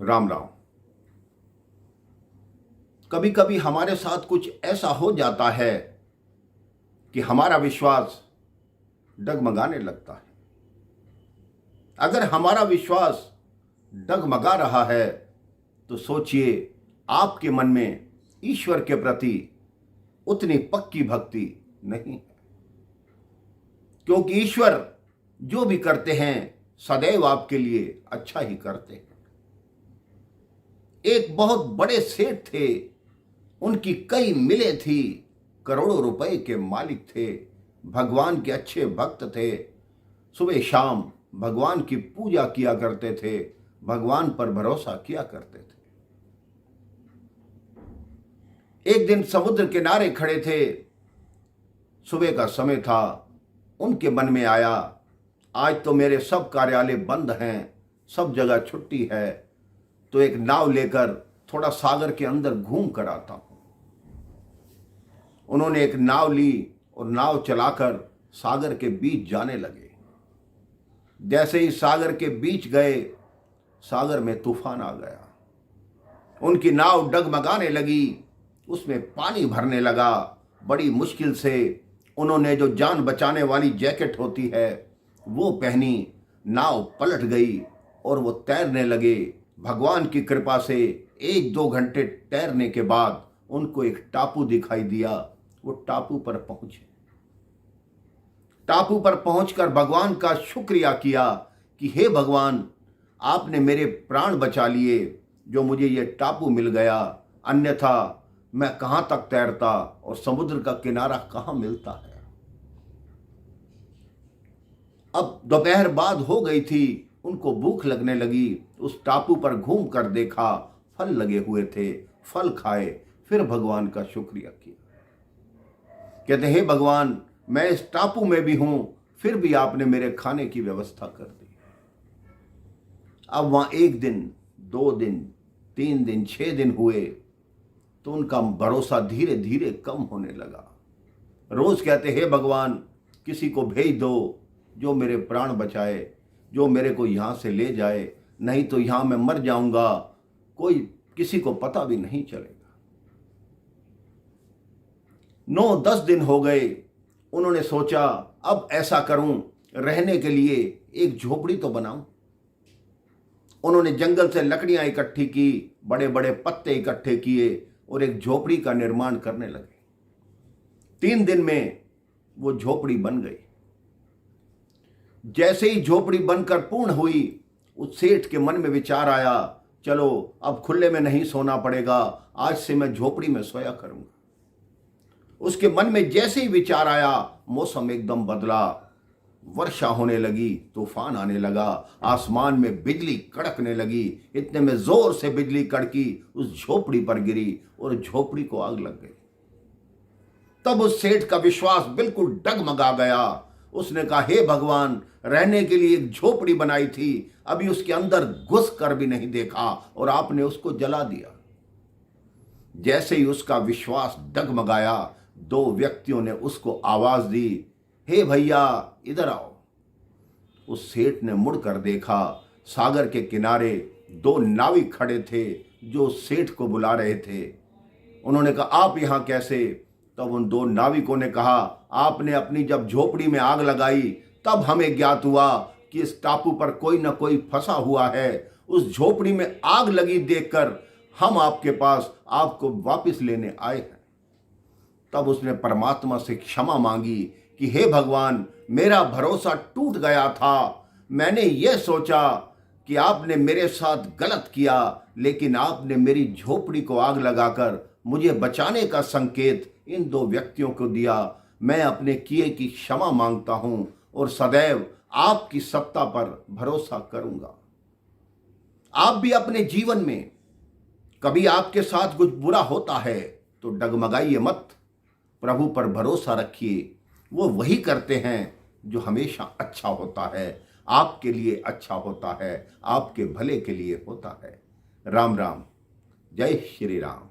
राम राम। कभी कभी हमारे साथ कुछ ऐसा हो जाता है कि हमारा विश्वास डगमगाने लगता है। अगर हमारा विश्वास डगमगा रहा है तो सोचिए आपके मन में ईश्वर के प्रति उतनी पक्की भक्ति नहीं है, क्योंकि ईश्वर जो भी करते हैं सदैव आपके लिए अच्छा ही करते हैं। एक बहुत बड़े सेठ थे, उनकी कई मिलें थी, करोड़ों रुपए के मालिक थे, भगवान के अच्छे भक्त थे, सुबह शाम भगवान की पूजा किया करते थे, भगवान पर भरोसा किया करते थे। एक दिन समुद्र किनारे खड़े थे, सुबह का समय था, उनके मन में आया आज तो मेरे सब कार्यालय बंद हैं, सब जगह छुट्टी है, तो एक नाव लेकर थोड़ा सागर के अंदर घूम कर आता हूं। उन्होंने एक नाव ली और नाव चलाकर सागर के बीच जाने लगे। जैसे ही सागर के बीच गए, सागर में तूफान आ गया। उनकी नाव डगमगाने लगी, उसमें पानी भरने लगा। बड़ी मुश्किल से उन्होंने जो जान बचाने वाली जैकेट होती है वो पहनी, नाव पलट गई और वो तैरने लगे। भगवान की कृपा से 1-2 घंटे तैरने के बाद उनको एक टापू दिखाई दिया। वो टापू पर पहुंचे। टापू पर पहुंचकर भगवान का शुक्रिया किया कि हे भगवान, आपने मेरे प्राण बचा लिए, जो मुझे ये टापू मिल गया, अन्यथा मैं कहां तक तैरता और समुद्र का किनारा कहां मिलता है। अब दोपहर बाद हो गई थी, उनको भूख लगने लगी। उस टापू पर घूम कर देखा, फल लगे हुए थे, फल खाए, फिर भगवान का शुक्रिया किया। कहते हे भगवान, मैं इस टापू में भी हूं, फिर भी आपने मेरे खाने की व्यवस्था कर दी। अब वहां 1 दिन, 2 दिन, 3 दिन, 6 दिन हुए तो उनका भरोसा धीरे धीरे कम होने लगा। रोज कहते हे भगवान, किसी को भेज दो जो मेरे प्राण बचाए, जो मेरे को यहां से ले जाए, नहीं तो यहां मैं मर जाऊंगा, कोई किसी को पता भी नहीं चलेगा। 9-10 दिन हो गए। उन्होंने सोचा अब ऐसा करूं, रहने के लिए एक झोपड़ी तो बनाऊं। उन्होंने जंगल से लकड़ियां इकट्ठी की, बड़े बड़े पत्ते इकट्ठे किए और एक झोपड़ी का निर्माण करने लगे। 3 दिन में वो झोपड़ी बन गई। जैसे ही झोपड़ी बनकर पूर्ण हुई, उस सेठ के मन में विचार आया, चलो अब खुले में नहीं सोना पड़ेगा, आज से मैं झोपड़ी में सोया करूंगा। उसके मन में जैसे ही विचार आया, मौसम एकदम बदला, वर्षा होने लगी, तूफान आने लगा, आसमान में बिजली कड़कने लगी। इतने में जोर से बिजली कड़की, उस झोपड़ी पर गिरी और झोपड़ी को आग लग गई। तब उस सेठ का विश्वास बिल्कुल डगमगा गया। उसने कहा हे भगवान, रहने के लिए एक झोपड़ी बनाई थी, अभी उसके अंदर घुस कर भी नहीं देखा और आपने उसको जला दिया। जैसे ही उसका विश्वास डगमगाया, 2 व्यक्तियों ने उसको आवाज दी, हे भैया इधर आओ। उस सेठ ने मुड़कर देखा, सागर के किनारे 2 नाविक खड़े थे जो सेठ को बुला रहे थे। उन्होंने कहा आप यहां कैसे? तब उन 2 नाविकों ने कहा, आपने अपनी जब झोपड़ी में आग लगाई तब हमें ज्ञात हुआ कि इस टापू पर कोई न कोई फंसा हुआ है। उस झोपड़ी में आग लगी देखकर हम आपके पास आपको वापस लेने आए हैं। तब उसने परमात्मा से क्षमा मांगी कि हे भगवान, मेरा भरोसा टूट गया था। मैंने यह सोचा कि आपने मेरे साथ गलत किया, लेकिन आपने मेरी झोपड़ी को आग लगाकर मुझे बचाने का संकेत इन 2 व्यक्तियों को दिया। मैं अपने किए की क्षमा मांगता हूं और सदैव आपकी सत्ता पर भरोसा करूंगा। आप भी अपने जीवन में कभी आपके साथ कुछ बुरा होता है तो डगमगाइए मत, प्रभु पर भरोसा रखिए। वो वही करते हैं जो हमेशा अच्छा होता है, आपके लिए अच्छा होता है, आपके भले के लिए होता है। राम राम, जय श्री राम।